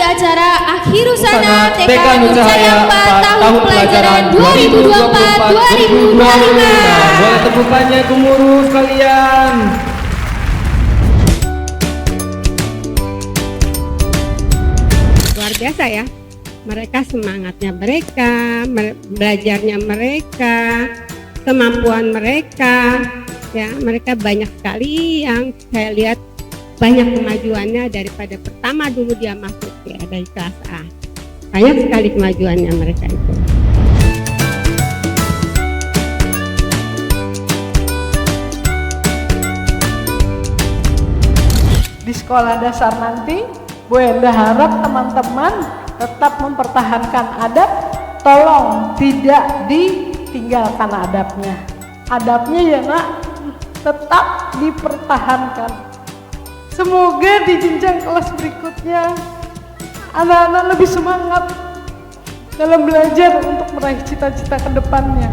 di acara Akhirusana TK TK Nur Cahaya 4 tahun pelajaran 2024-2025. Boleh tepukannya gemuruh sekalian. Luar biasa ya, mereka semangatnya mereka, belajarnya mereka, kemampuan mereka, ya mereka banyak sekali yang saya lihat banyak kemajuannya daripada pertama dulu dia masuk ya dari kelas A. Banyak sekali kemajuannya mereka itu. Di sekolah dasar nanti, Bu Enda harap teman-teman tetap mempertahankan adab, tolong tidak ditinggalkan adabnya. Adabnya ya nak, tetap dipertahankan. Semoga di jenjang kelas berikutnya anak-anak lebih semangat dalam belajar untuk meraih cita-cita ke depannya.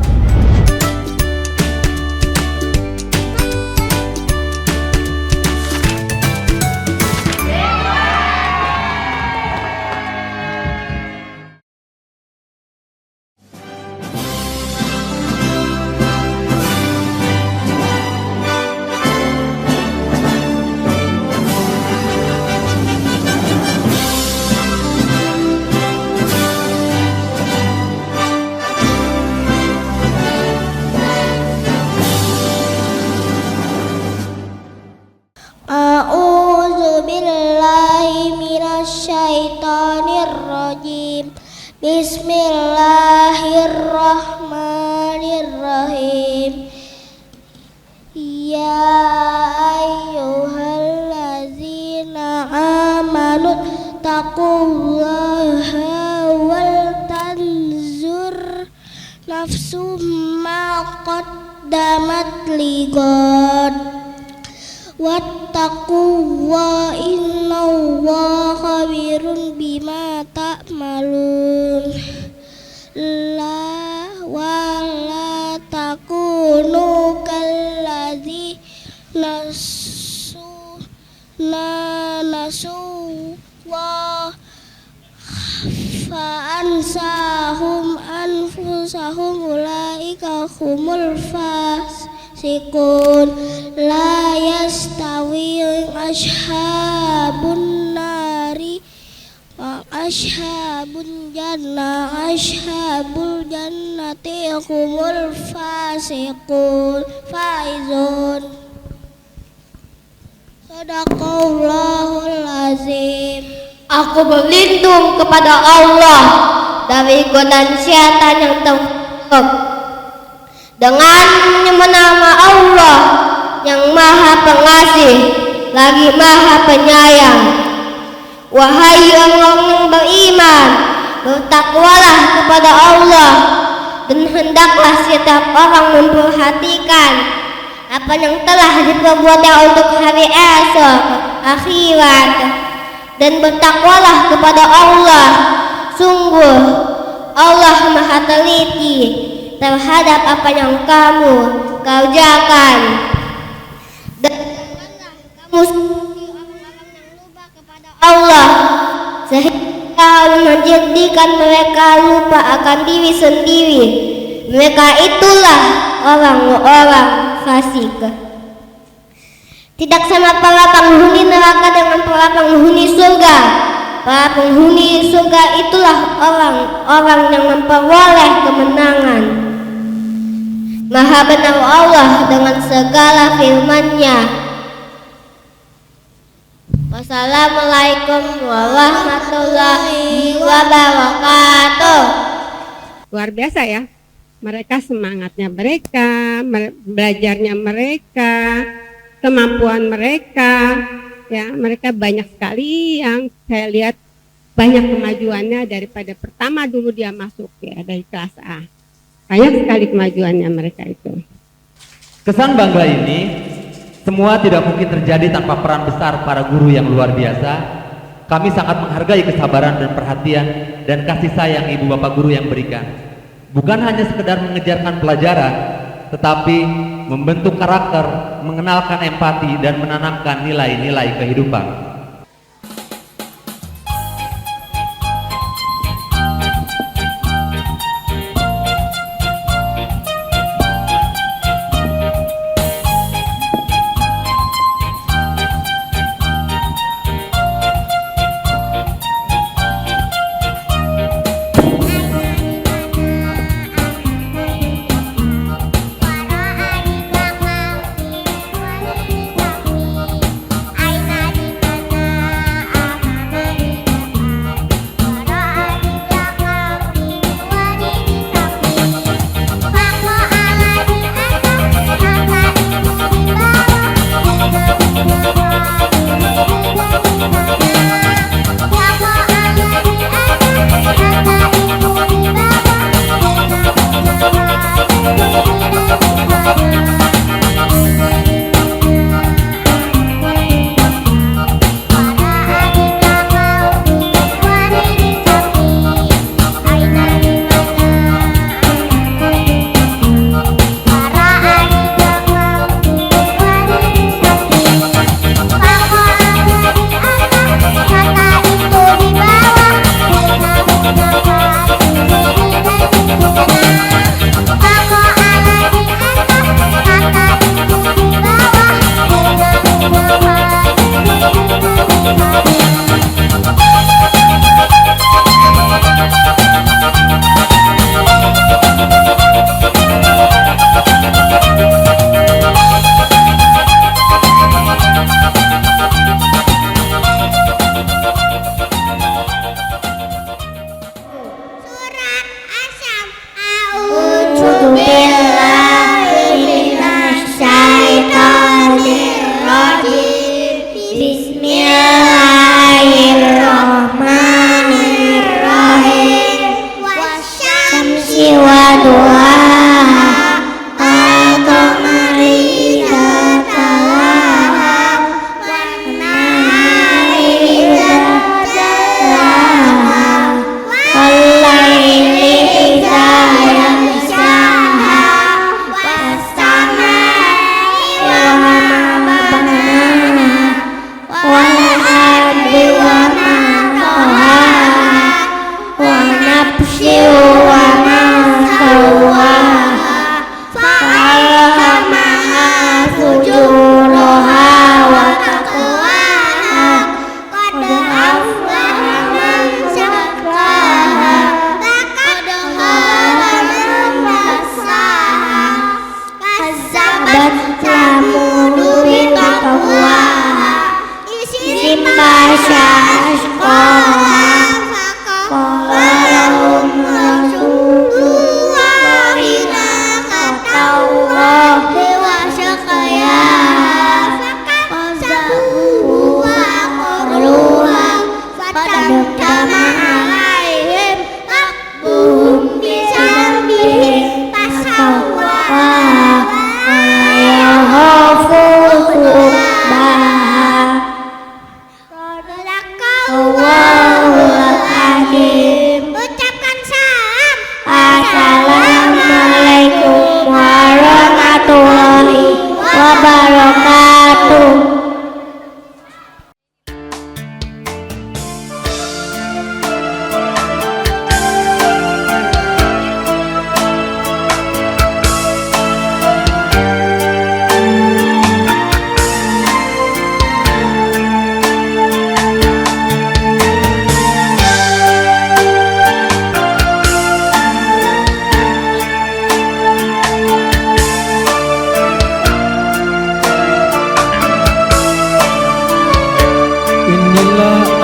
A'udzu billahi minasyaitonir rajim. Bismillahirrahmanirrahim. Ya ayyuhallazina amanu taqullaha wal tanzur nafsum ma qaddamat lighad. Wattaqu wa innallaha khabirun bima ta'malun. La wa la takunu kallazi nasu wa fa'ansahum anfusahum ulaika humul fasiqun. La yastawi ashabun nari wa ashabun jannah ashabul jannati humul fasiqun faizun. Sadaqallahul azim. Aku berlindung kepada Allah dari godaan syaitan yang terkutuk dengan menyebut nama Allah yang maha pengasih lagi maha penyayang. Wahai orang yang beriman, bertakwalah kepada Allah dan hendaklah setiap orang memperhatikan apa yang telah diperbuatnya untuk hari esok akhirat, dan bertakwalah kepada Allah. Sungguh Allah maha teliti terhadap apa yang kamu kerjakan. Dan janganlah kamu seperti orang-orang yang lupa kepada Allah sehingga menjadikan mereka lupa akan diri sendiri. Mereka itulah orang-orang fasik. Tidak sama para penghuni neraka dengan para penghuni surga. Para penghuni surga itulah orang-orang yang memperoleh kemenangan. Maha benar Allah dengan segala firman-Nya. Wassalamualaikum warahmatullahi wabarakatuh. Luar biasa ya, mereka semangatnya mereka, belajarnya mereka, kemampuan mereka, ya mereka banyak sekali yang saya lihat banyak kemajuannya daripada pertama dulu dia masuk ya dari kelas A. Banyak sekali kemajuannya mereka itu. Kesan bangga ini semua tidak mungkin terjadi tanpa peran besar para guru yang luar biasa. Kami sangat menghargai kesabaran dan perhatian dan kasih sayang ibu bapak guru yang berikan. Bukan hanya sekedar mengejarkan pelajaran, tetapi membentuk karakter, mengenalkan empati dan menanamkan nilai-nilai kehidupan.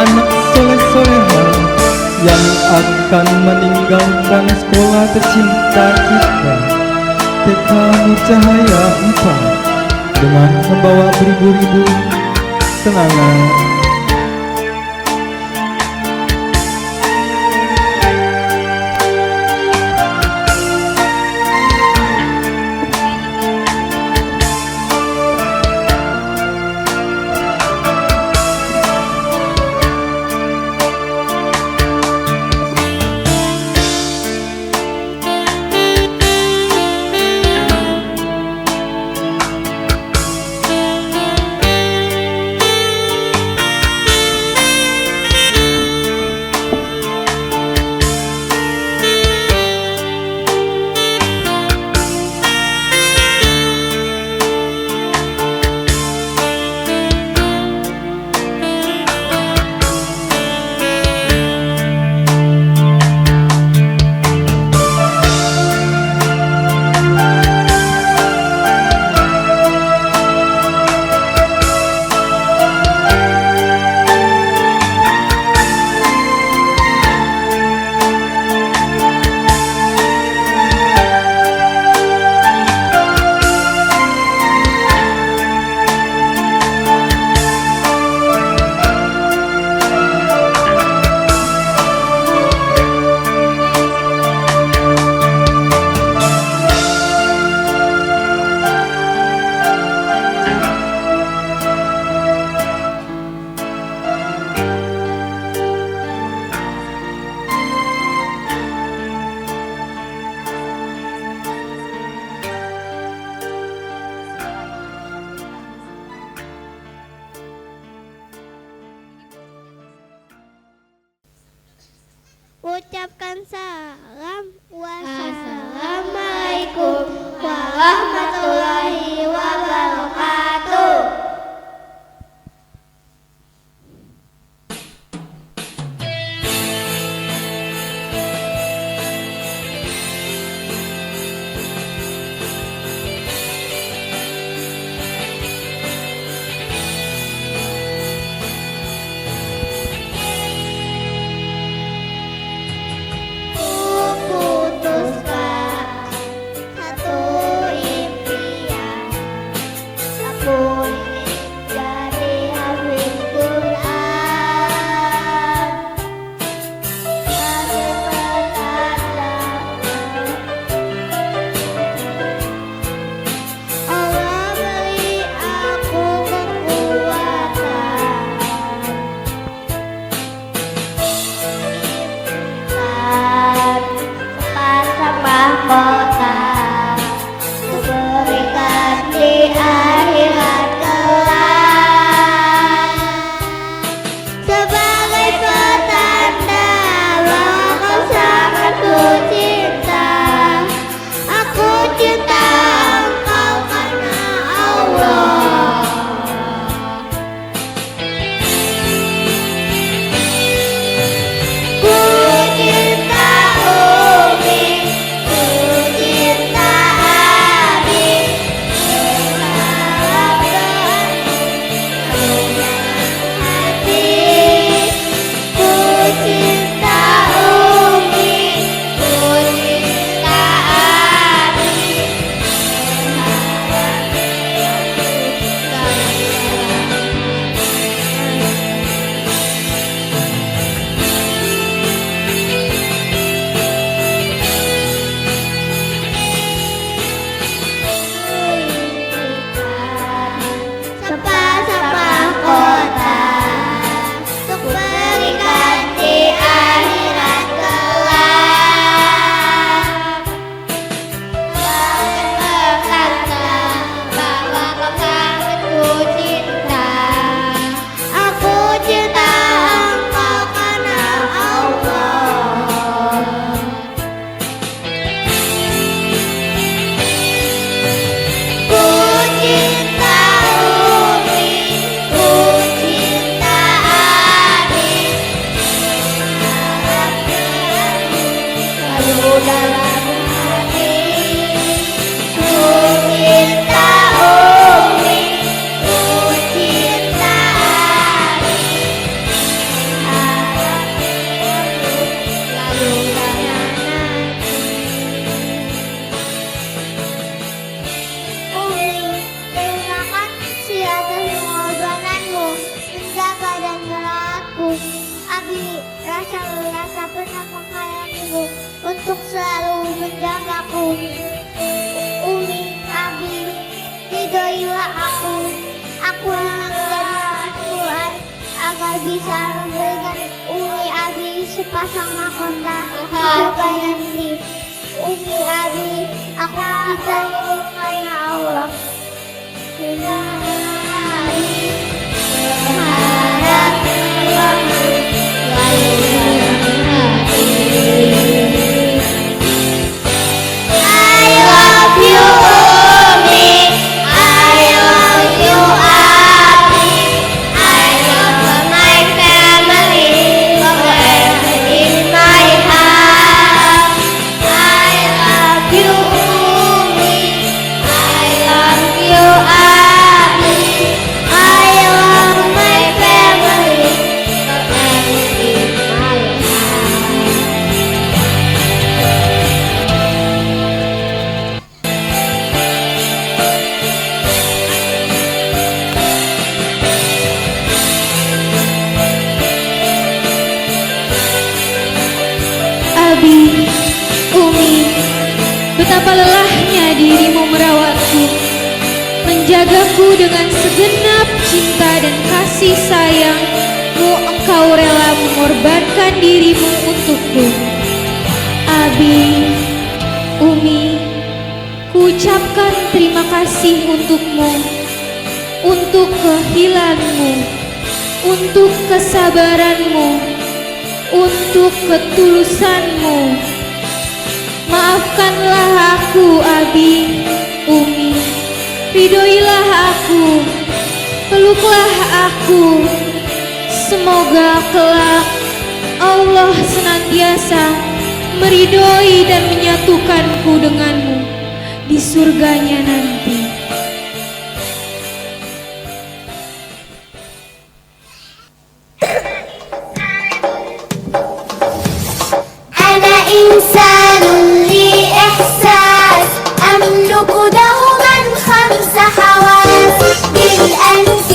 anak soleh-soleha yang akan meninggalkan sekolah tercinta kita. Tekanu cahaya 4 dengan membawa beribu-ribu semangat. Ucapkan salam. Wassalamualaikum warahmatullahi wabarakatuh. Putuskan satu bisa memberikan Umi Abi sepasang mahkota harga yang tinggi. Umi Abi akan kita karena Allah. Abi, Umi, betapa lelahnya dirimu merawatku, menjagaku dengan segenap cinta dan kasih sayangmu. Engkau rela mengorbankan dirimu untukku. Abi, Umi, ku ucapkan terima kasih untukmu, untuk kehilanganmu, untuk kesabaranmu, untuk ketulusanmu. Maafkanlah aku, Abi, Umi, ridhoilah aku, peluklah aku. Semoga kelak Allah senantiasa meridhoi dan menyatukanku denganmu di surganya nanti. إنسان لي إحساس أملك دوما 5 حواس بالأنف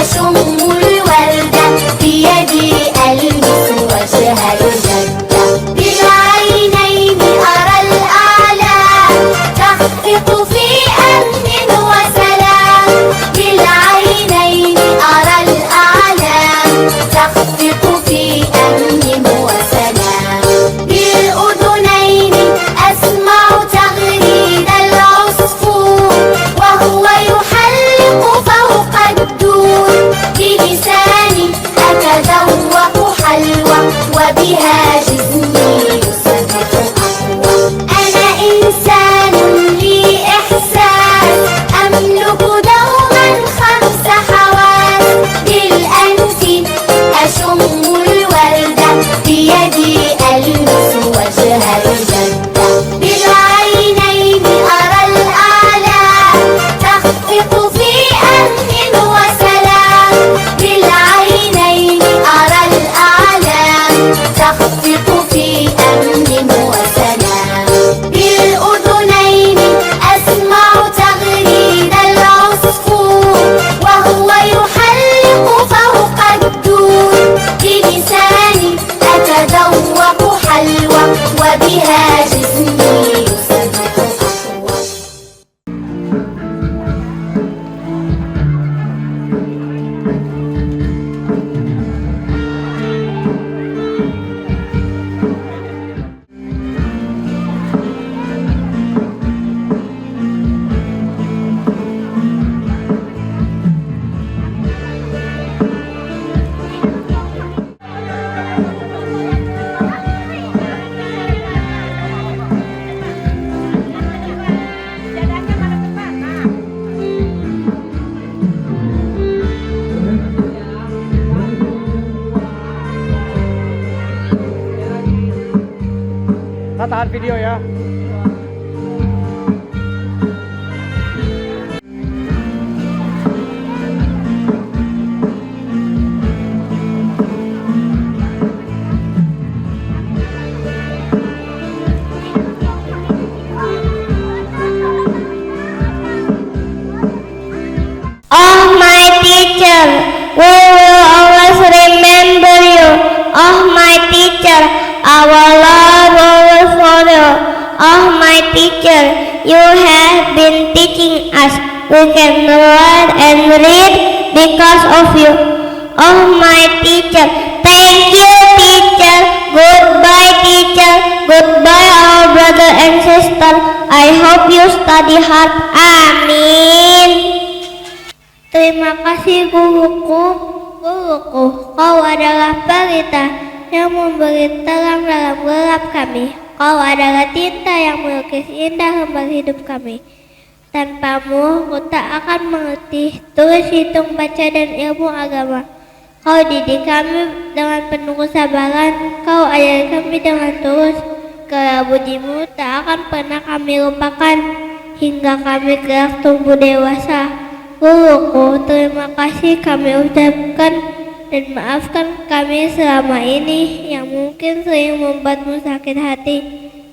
أشم الوردة بيدي ألمس وجه الجدة بالعينين أرى الأعلام تخفق في أمن وسلام بالعينين أرى الأعلام تخفق في أمن وسلام بالأذنين أسمع تغريد العصفور وهو يحلق فوق الدور بلساني أتذوق حلوى وبها جسمي يصبح أقوى أنا إنسان لي إحساس أملك دوما 5 حواس بالأنف أشم الوردة بيدي ألمس وجه الجدة بالعينين أرى الأعلام تخفق في أمن وسلام بالعينين أرى الأعلام تخفق في أمن وسلام بالأذنين أسمع تغريد العصفور وهو يحلق فوق الدور بلساني أتذوق حلوى وبها جسمي يصبح أقوى Kita tahan video ya. Oh my teacher, we will always remember you. Oh my teacher, our love will follow. Oh my teacher, you have been teaching us. We can learn and read because of you. Oh my teacher, thank you teacher. Goodbye teacher, goodbye our brother and sister. I hope you study hard. Amin. Terima kasih guruku. Guruku, kau adalah pelita yang memberi terang dalam gelap kami. Kau adalah tinta yang melukis indah lembar hidup kami. Tanpamu, ku tak akan mengerti tulis, hitung, baca, dan ilmu agama. Kau didik kami dengan penuh kesabaran. Kau ajari kami dengan tulus. Segala budimu tak akan pernah kami lupakan hingga kami kelak tumbuh dewasa. Guruku, terima kasih kami ucapkan dan maafkan kami selama ini yang mungkin sering membuatmu sakit hati.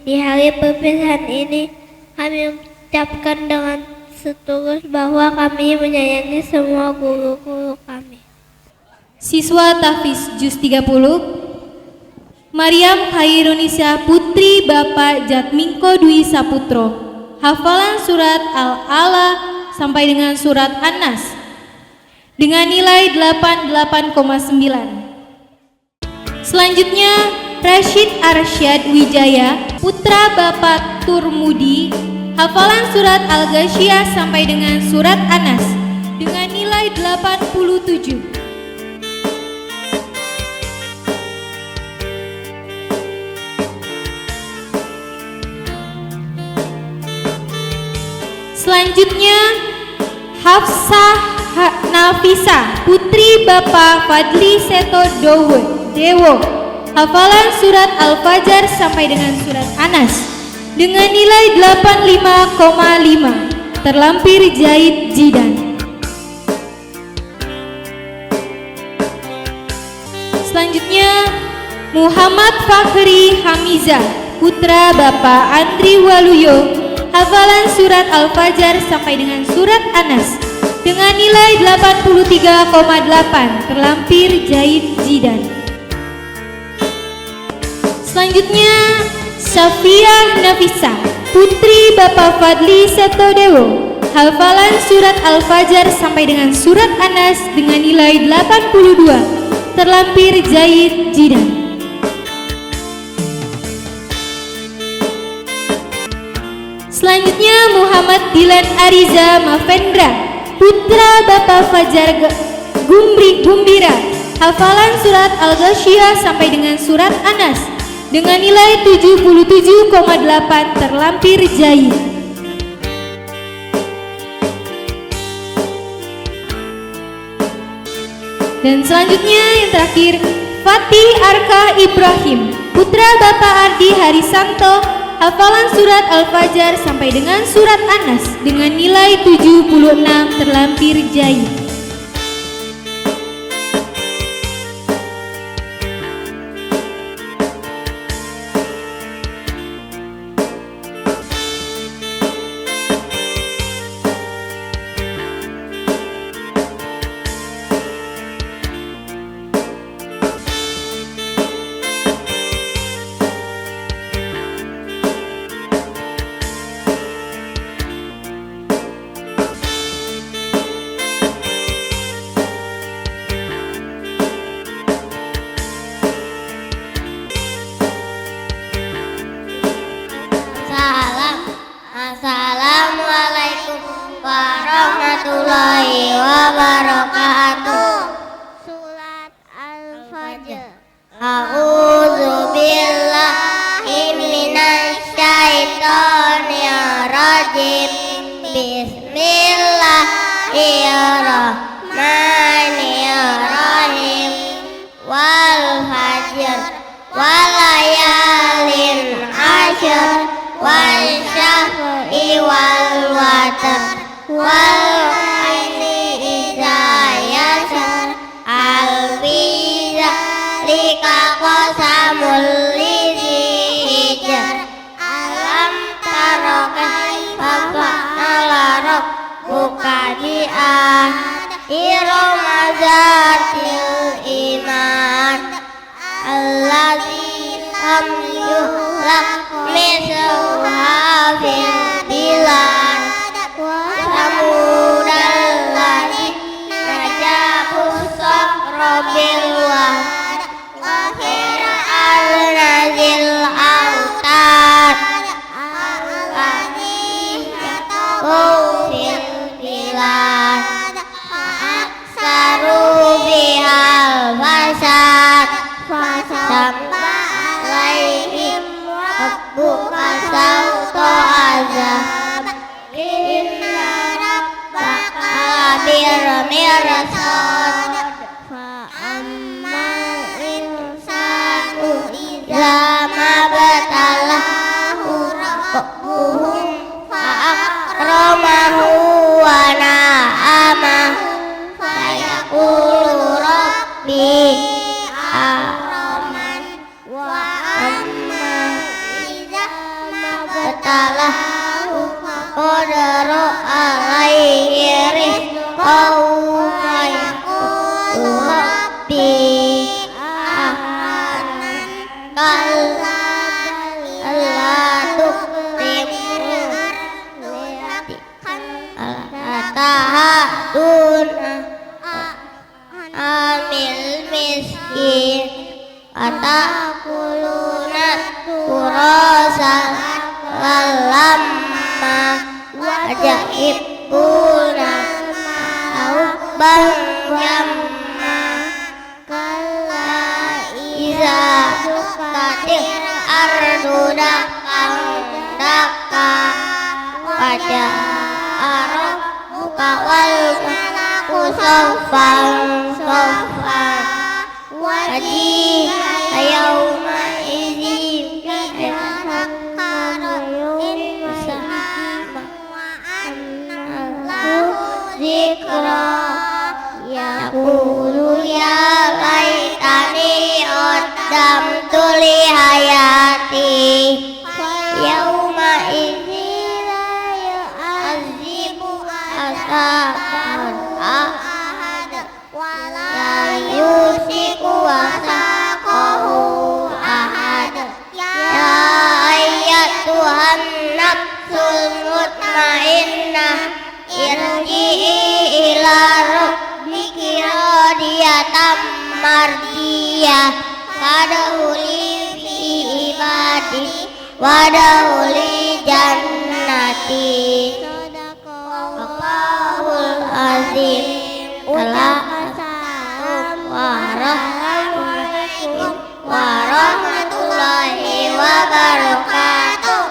Di hari perpisahan ini, kami ucapkan dengan setulus bahwa kami menyayangi semua guru-guru kami. Siswa Tahfiz Juz 30, Maryam Khairunisa Putri Bapak Jatmingko Dwi Saputro, hafalan surat Al-Ala sampai dengan surat An-Nas dengan nilai 88,9. Selanjutnya Rashid Arsyad Wijaya Putra Bapak Turmudi, hafalan surat Al-Ghasyiyah sampai dengan surat An-Nas dengan nilai 87. Selanjutnya Hafsah Nafisa Putri Bapak Fadli Seto Dewo, hafalan surat Al-Fajr sampai dengan surat An-Nas dengan nilai 85,5. Terlampir Zaid Jidan. Selanjutnya Muhammad Fakhri Hamizah Putra Bapak Andri Waluyo, hafalan surat Al-Fajr sampai dengan surat An-Nas dengan nilai 83,8. Terlampir Zaid Jidan. Selanjutnya Syafiah Nafisa Putri Bapak Fadli Seto Dewo, hafalan surat Al-Fajr sampai dengan surat An-Nas dengan nilai 82. Terlampir Zaid Jidan. Selanjutnya Muhammad Dilan Ariza Mafendra Putra Bapak Fajar Gumbira, hafalan surat Al-Ghasyiyah sampai dengan surat An-Nas dengan nilai 77,8. Terlampir Zaid. Dan selanjutnya yang terakhir Fatih Arka Ibrahim Putra Bapak Ardi Harisanto, hafalan surat Al-Fajr sampai dengan surat An-Nas dengan nilai 76. Terlampir Zaid. Assalamualaikum warahmatullahi wabarakatuh. Surat Al-Fajr. A'udzu billahi minasyaitonir rajim. Bismillahirrahmanirrahim. Wal fajr walayalin ashr wal syaf'i wal watr wal laili idza yasr al biza lika qasamul lizi hijr alam taro kaifa fa'ala rabbuka bi'ad irama zatil iman allazi lam yukhlaq mithluha fil bilad wa samudal ladzi najabu sakhra fil bilad aksaru bihal fasad fasamma alaihim rabbuka sawta azab inna rabbaka bil mirsad fa ammal insanu idza mabtalahu rabbuhu fa akramahu wa na'amahu fa yaqulu rabbi akraman wa amma idza mabtalahu faqadara alaihi rizqahu fa yaqulu rabbi ahanan kalla tahaduna amil miskin atakuluna turasal lamma wajaibuna aubang jamma kalla iza dukatir ardu dakang daka wajah arab kawal malaku sofan sofan wajih yauma idzin yatahakkaru insama wa annahu zikra yaqulu ya laitani qaddamtu li hayati yauma idzin la yu'adzibu ahad wala yusiku wasaqahu ahad ya ayyatuhan nafsul mutmainnah irji'i ila rabbiki radiyatan mardiyah fadkhuli fi ibadi wadkhuli jannati Allahul azim. Assalamualaikum warahmatullahi wabarakatuh.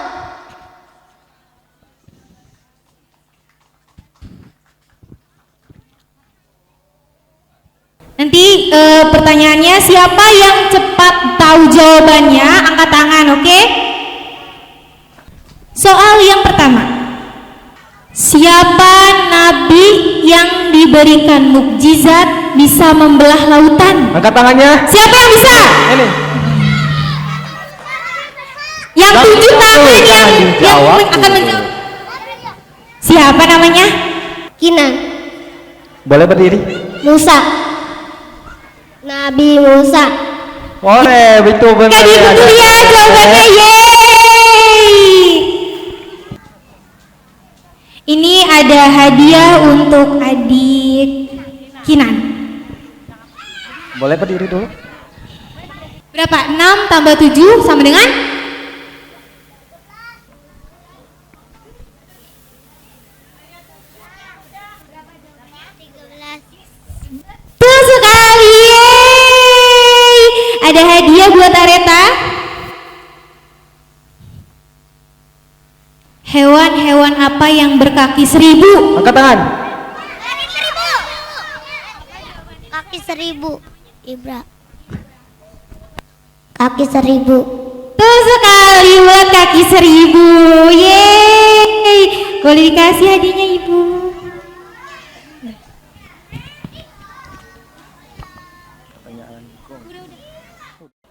Nanti pertanyaannya siapa yang cepat tahu jawabannya angkat tangan, oke? Soal yang pertama. Siapa nabi yang diberikan mukjizat bisa membelah lautan? Angkat tangannya. Siapa yang bisa? Ini. Yang 7 tangan yang akan menjawab. Siapa namanya? Kinan. Boleh berdiri. Musa. Nabi Musa. Boleh, itu benar. Kayak gitu ya jawabannya, yeay. Ini ada hadiah untuk adik Kinan. Boleh berdiri dulu. Berapa? 6 tambah 7 sama dengan? Betul sekali, yeay. Ada hadiah buat Areta. Hewan-hewan apa yang berkaki 1000? Angkat tangan. Kaki 1000. Ibra. Kaki 1000. Betul sekali, buat kaki 1000. Yeay. Boleh dikasih hadiahnya Ibu.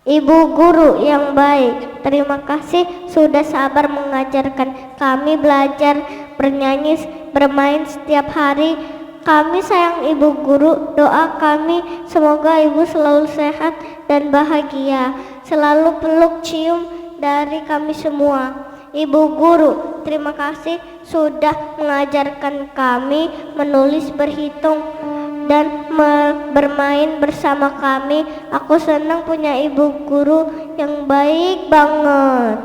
Ibu guru yang baik, terima kasih sudah sabar mengajarkan kami belajar bernyanyi, bermain setiap hari. Kami sayang ibu guru, doa kami semoga ibu selalu sehat dan bahagia, selalu peluk cium dari kami semua. Ibu guru, terima kasih sudah mengajarkan kami menulis, berhitung, dan bermain bersama kami. Aku senang punya ibu guru yang baik banget.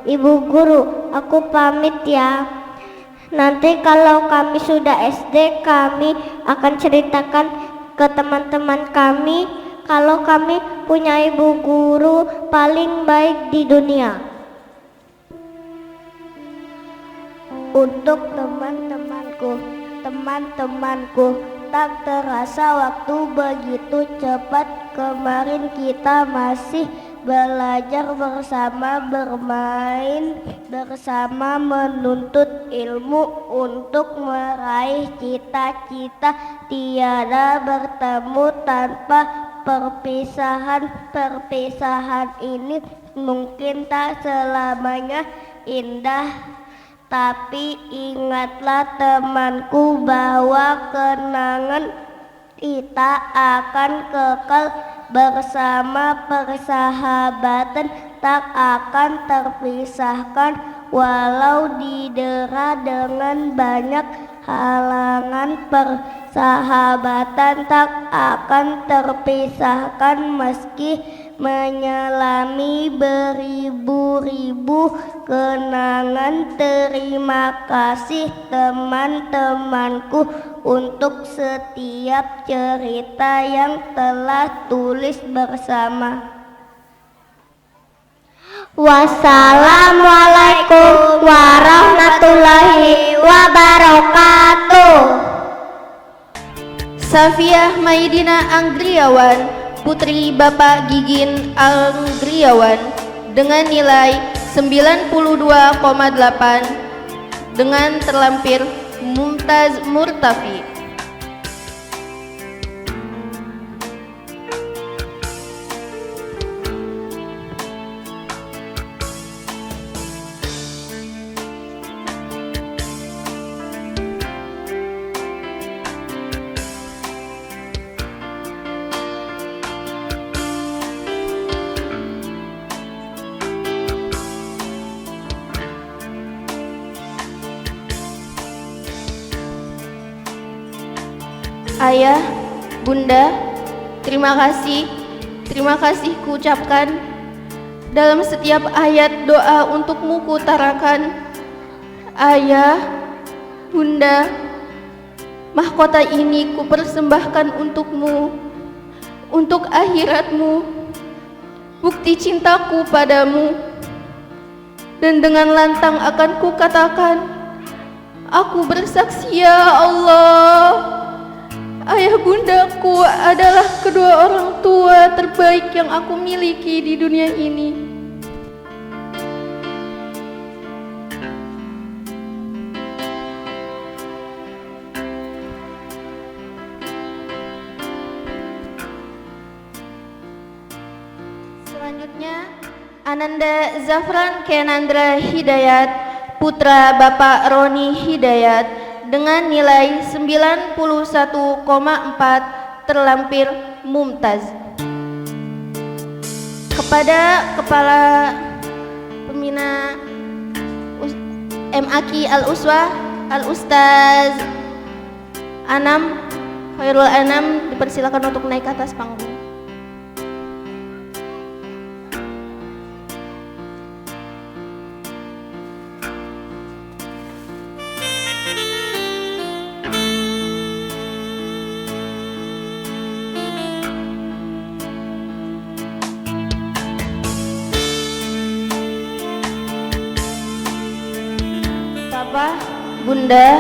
Ibu guru, aku pamit ya. Nanti kalau kami sudah SD, kami akan ceritakan ke teman-teman kami kalau kami punya ibu guru paling baik di dunia. Untuk teman-temanku, tak terasa waktu begitu cepat. Kemarin kita masih belajar bersama, bermain bersama, menuntut ilmu untuk meraih cita-cita. Tiada bertemu tanpa perpisahan ini mungkin tak selamanya indah, tapi ingatlah temanku bahwa kenangan kita akan kekal bersama. Persahabatan tak akan terpisahkan, walau didera dengan banyak halangan. Persahabatan tak akan terpisahkan meski menyelami beribu-ribu kenangan. Terima kasih teman-temanku untuk setiap cerita yang telah tulis bersama. Wassalamualaikum warahmatullahi wabarakatuh. Safiah Maidina Anggriawan, putri Bapak Gigin Anggriawan, dengan nilai 92,8 dengan terlampir Mumtaz Murtafi. Ayah, Bunda, terima kasih kuucapkan. Dalam setiap ayat doa untukmu kutarakan. Ayah, Bunda, mahkota ini kupersembahkan untukmu, untuk akhiratmu, bukti cintaku padamu. Dan dengan lantang akan kukatakan, aku bersaksi ya Allah, ayah bundaku adalah kedua orang tua terbaik yang aku miliki di dunia ini. Selanjutnya, Ananda Zafran Kenandra Hidayat, putra Bapak Roni Hidayat, dengan nilai 91,4 terlampir Mumtaz. Kepada Kepala Pembina MAQ Al-Uswah, Al-Ustaz Anam, Khairul Anam, dipersilakan untuk naik ke atas panggung. Bapak, Bunda,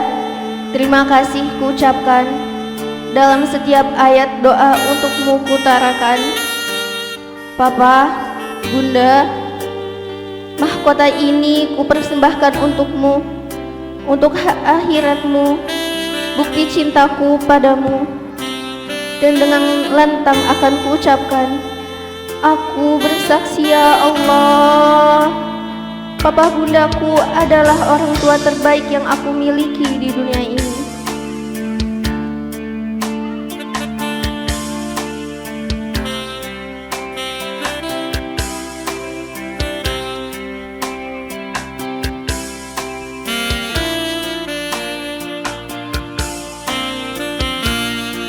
terima kasih kuucapkan. Dalam setiap ayat doa untukmu kutarakan. Papa, Bunda, mahkota ini kupersembahkan untukmu, untuk akhiratmu, bukti cintaku padamu. Dan dengan lantang akan kuucapkan, aku bersaksi ya Allah, Papa bundaku adalah orang tua terbaik yang aku miliki di dunia ini.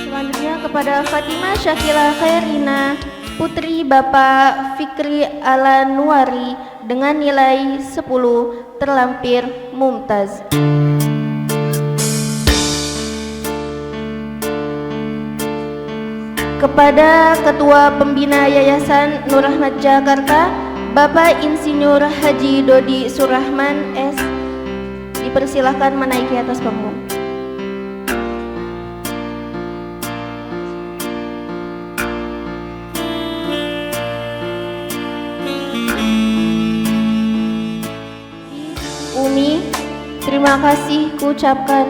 Selanjutnya kepada Fatimah Syakila Khairina, putri Bapak Fikri Alanuari, dengan nilai 10 terlampir Mumtaz. kepada Ketua Pembina Yayasan Nur Rahmat Jakarta, Bapak Insinyur Haji Dodi Surahman S. Dipersilahkan menaiki atas panggung. Umi, terima kasih kuucapkan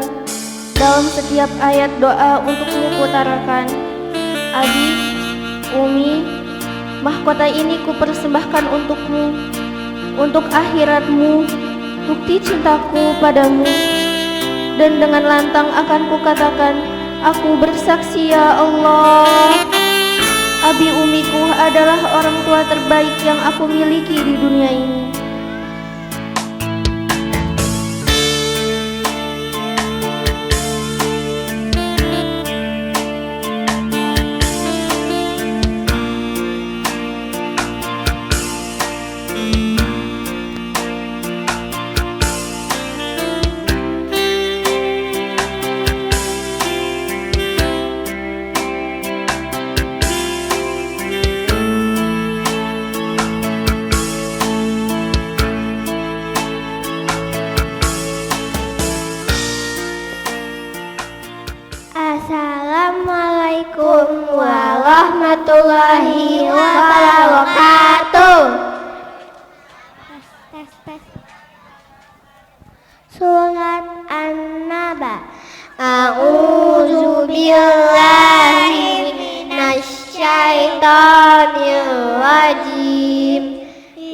dalam setiap ayat doa untukmu kutarakan. Abi, Umi, mahkota ini kupersembahkan untukmu, untuk akhiratmu, bukti cintaku padamu. Dan dengan lantang akan kukatakan, aku bersaksi ya Allah, Abi Umiku adalah orang tua terbaik yang aku miliki di dunia ini. Assalamualaikum warahmatullahi wabarakatuh. Surat An-Naba. A'udzu billahi minasyaitonir rajim.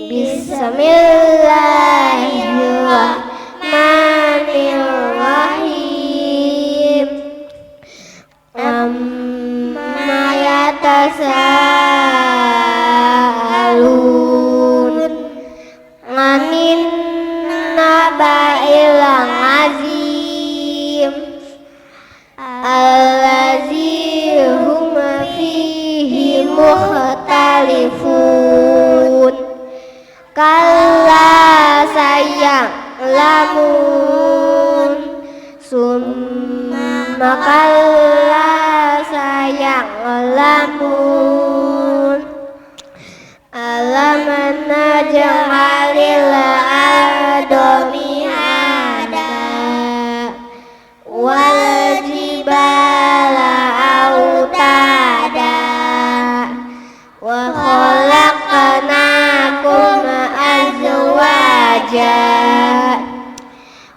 Bismillahirrahmanirrahim. Amma yatasaalun 'anin naba'il 'azim allazi hum fihi mukhtalifun. Kalla saya'lamun summa kalla saya'lamun alam naj'alil arda mihada wal jibala autada wa khalaqnakum azwaja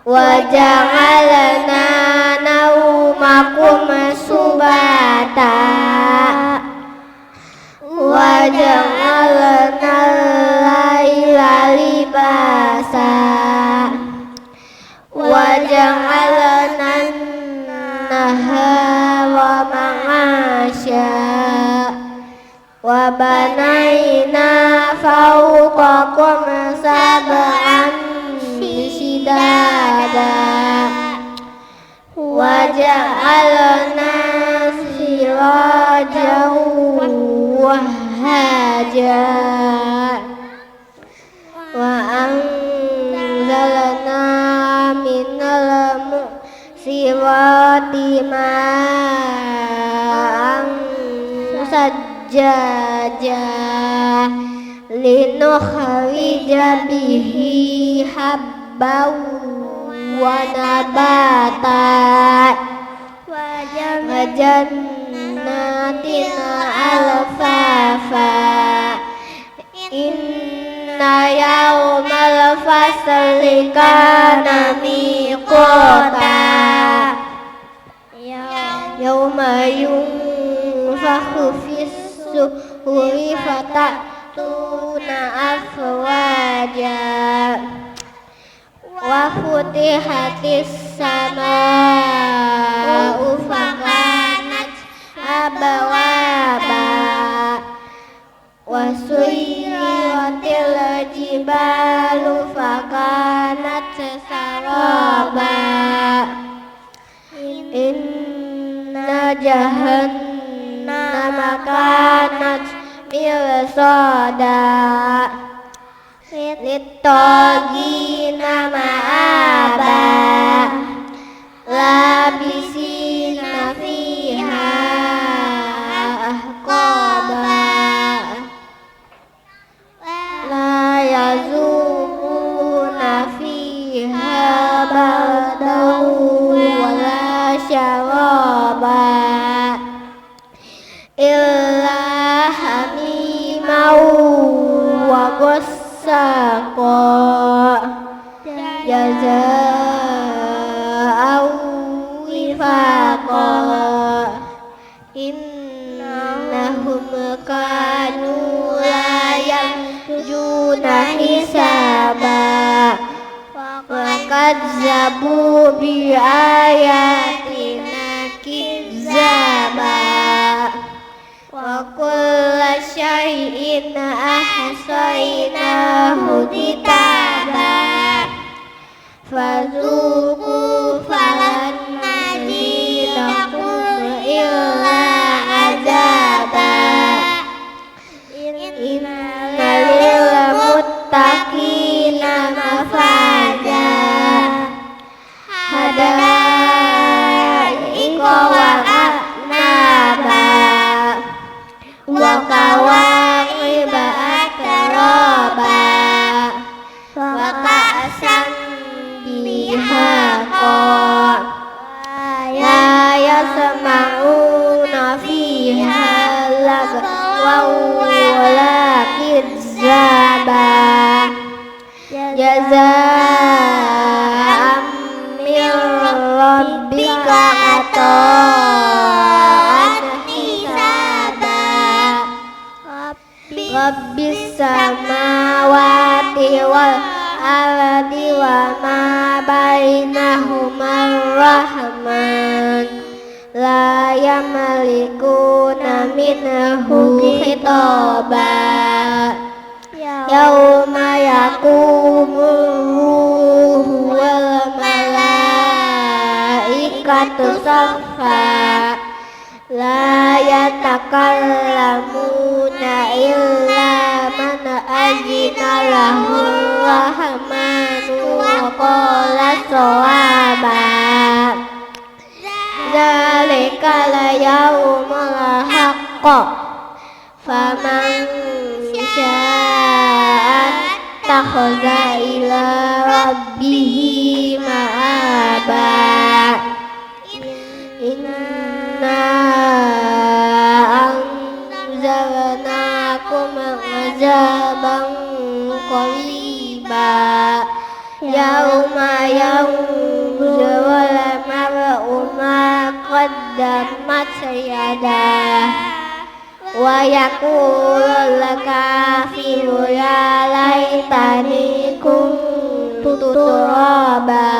wa ja'alna naumakum subata wa ja'alna al-laila libasa wa ja'alna an-nahara ma'asya wa banayna fawqakum sab'an shidada wa ja'alna sirajan wahhaja wa anzalna minal mu'sirati ma'an sajjaja linukhrija bihi habban wa nabata wa jannatin alfafa inna yawmal fasli kana miqata yawma yunfakhu fis-suri fatatuna afwaja wa futihatis samaa'u fakanat abwaba wa suyiratil jibalu fakanat saraba inna jahannama kanat mirsada littagina ma'aba labisina fiha kadzabu bi ayatina kizzaba wa kulla syai'in ahsaynahu kitaba fazuqu falan nazidakum illa azaba inna lil muttaqina mafaza hadaiqa wa a'naba wa kawa'iba atraba wa ka'san dihaqa la yasma'una fiha lagwa wala kizzaba jazaa'an min rabbika ata'an hisaba rabbis samawati wal ardi wa ma bainahuma rahman la yamlikuna minhu khitaba yauma yaqumur ruhu wal malaikatu saffa la yatakallamuna illa man azina lahu rahmanu wa qala shawaba zalika la yaumul haqq faman syaa takhadha ila rabbihi ma'aba inna anzalnakum azaban qariba yauma yanzurul mar'u ma qaddamat yadah wa yaqulul kafiru ya laitani kuntu turaba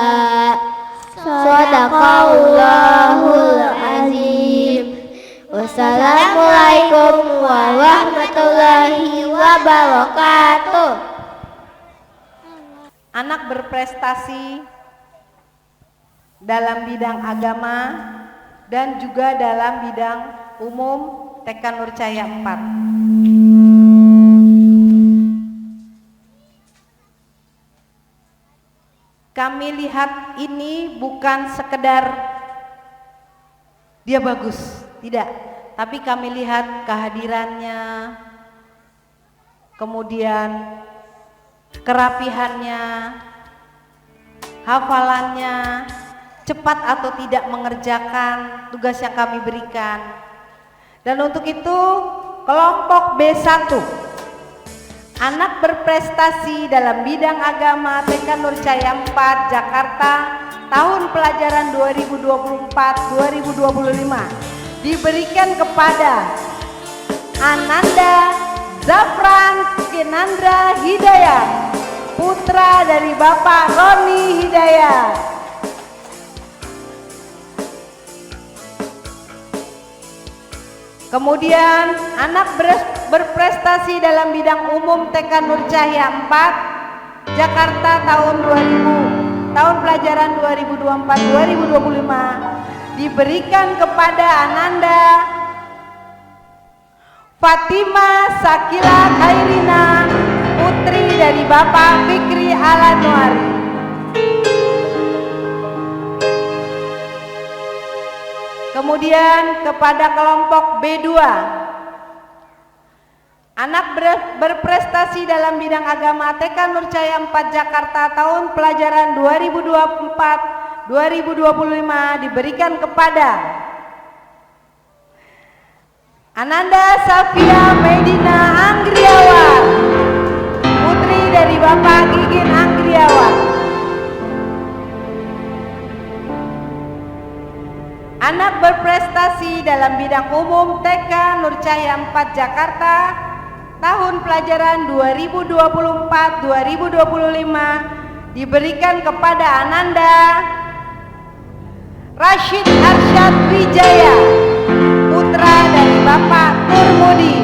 sadaqallahul azim. Wassalamualaikum warahmatullahi wabarakatuh. Anak berprestasi dalam bidang agama dan juga dalam bidang umum TK Nur Cahaya 4. Kami lihat ini bukan sekedar dia bagus, tidak, tapi kami lihat kehadirannya, kemudian kerapihannya, hafalannya, cepat atau tidak mengerjakan tugas yang kami berikan. Dan untuk itu kelompok B1 anak berprestasi dalam bidang agama TK Nur Cahaya 4 Jakarta tahun pelajaran 2024-2025 diberikan kepada Ananda Zafran Kenandra Hidayat, putra dari Bapak Roni Hidayat. Kemudian anak berprestasi dalam bidang umum TK Nur Cahaya 4 Jakarta tahun pelajaran 2024-2025 diberikan kepada Ananda Fatima Sakila Khairina, putri dari Bapak Fikri Alanuari. Kemudian kepada kelompok B2 anak berprestasi dalam bidang agama TK Nur Cahaya 4 Jakarta tahun pelajaran 2024-2025 diberikan kepada Ananda Safia Medina Anggriawan, putri dari Bapak Gigin Anggriawan. Anak berprestasi dalam bidang umum TK Nur Cahaya 4 Jakarta tahun pelajaran 2024-2025 diberikan kepada Ananda Rashid Arsyad Wijaya, putra dari Bapak Turmudi.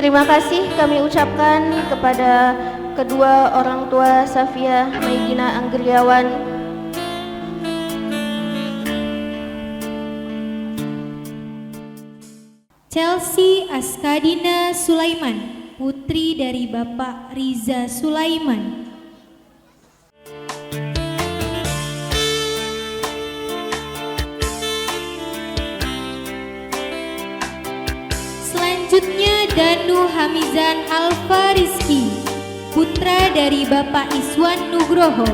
Terima kasih kami ucapkan kepada kedua orang tua Safia Maidina Anggriawan, Chelsea Askadina Sulaiman, putri dari Bapak Riza Sulaiman. Selanjutnya Danu Hamizan Alfa Rizki, putra dari Bapak Iswan Nugroho.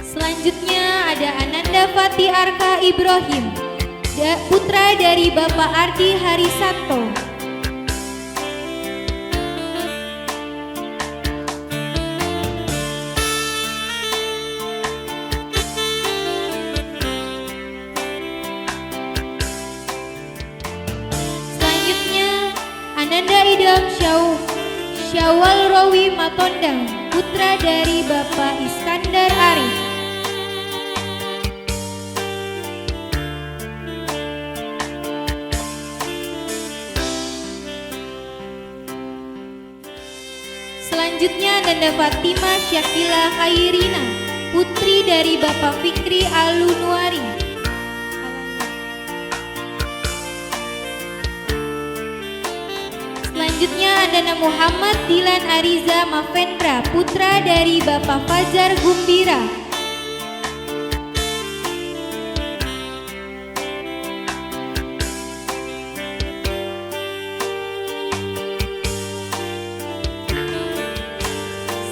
Selanjutnya ada Ananda Fati Arka Ibrahim, putra dari Bapak Ardi Harisanto. Ananda Idam Syawal Rawi Matondang, putra dari Bapak Iskandar Arif. Selanjutnya Ananda Fatima Syakila Khairina, putri dari Bapak Fikri Alunuari. Selanjutnya Andana Muhammad Dilan Ariza Mavendra, putra dari Bapak Fajar Gumbira.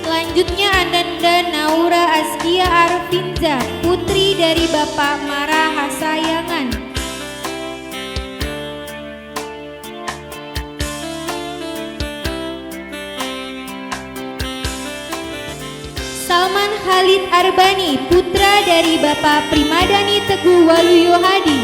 Selanjutnya Ananda Naura Askia Arfinza, putri dari Bapak Mara Hasayangan. Salman Khalid Arbani, putra dari Bapak Primadani Teguh Waluyo Hadi.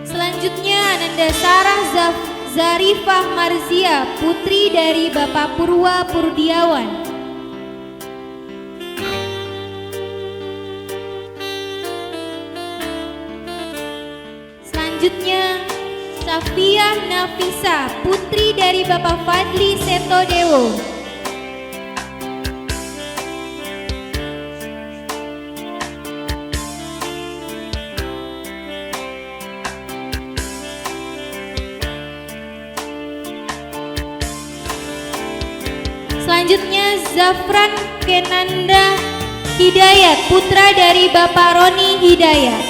Selanjutnya Ananda Sarah Zarifah Marzia, putri dari Bapak Purwa Purdiawan. Selanjutnya Safiah Nafisa, putri dari Bapak Fadli Setodewo. Selanjutnya Zafran Kenanda Hidayat, putra dari Bapak Roni Hidayat.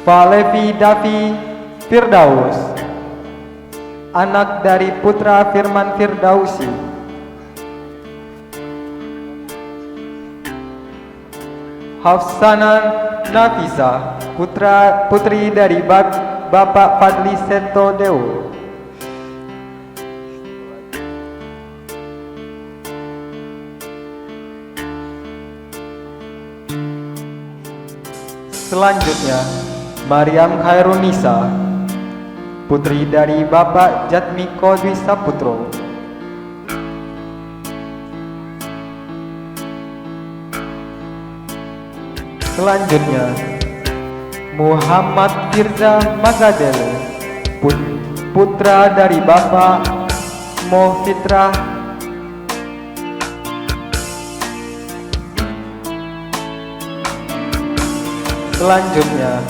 Falevi Davi Firdaus, anak dari putra Firman Firdausi. Hafsana Nafisa, putri dari Bapak Fadli Sento Dewo. Selanjutnya, Maryam Khairunisa, putri dari Bapak Jatmiko Dwi Saputro. Selanjutnya, Muhammad Firza Magadele, putra dari Bapak Mohfitrah. Selanjutnya,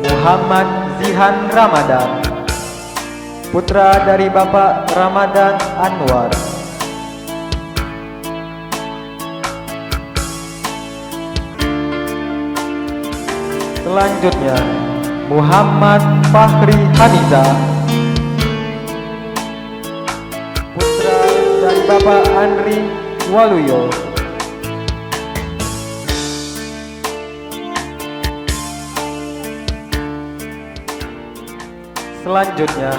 Muhammad Zihan Ramadan, putra dari Bapak Ramadan Anwar. Selanjutnya, Muhammad Fahri Haniza, putra dari Bapak Andri Waluyo. Selanjutnya,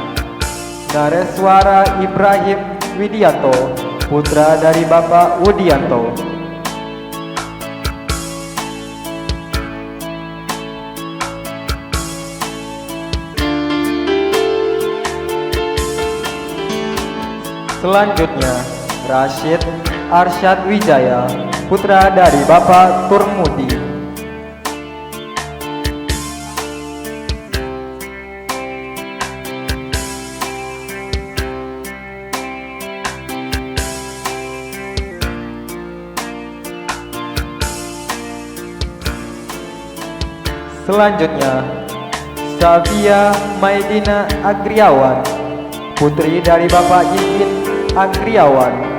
Nareswara Ibrahim Widianto, putra dari Bapak Wudianto. Selanjutnya, Rashid Arsyad Wijaya, putra dari Bapak Turmudi. Selanjutnya, Safia Maidina Agriawan, putri dari Bapak Yidin Agriawan.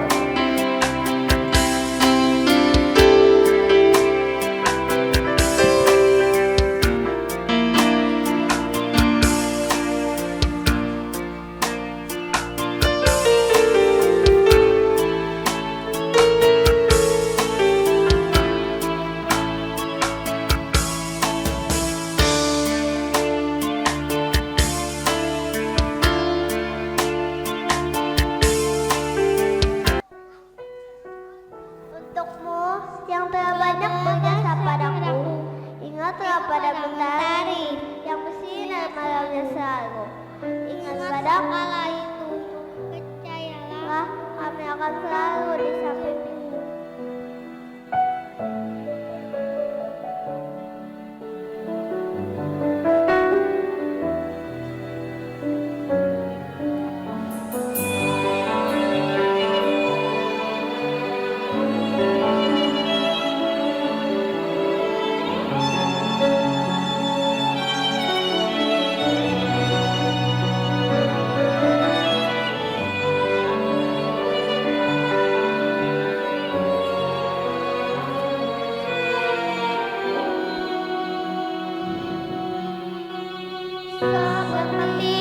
Untukmu yang telah banyak berjasa padaku, ingatlah pada mentari yang bersinar malamnya selalu. Ingat pada kala itu, percayalah kami akan selalu di sampingmu. Seperti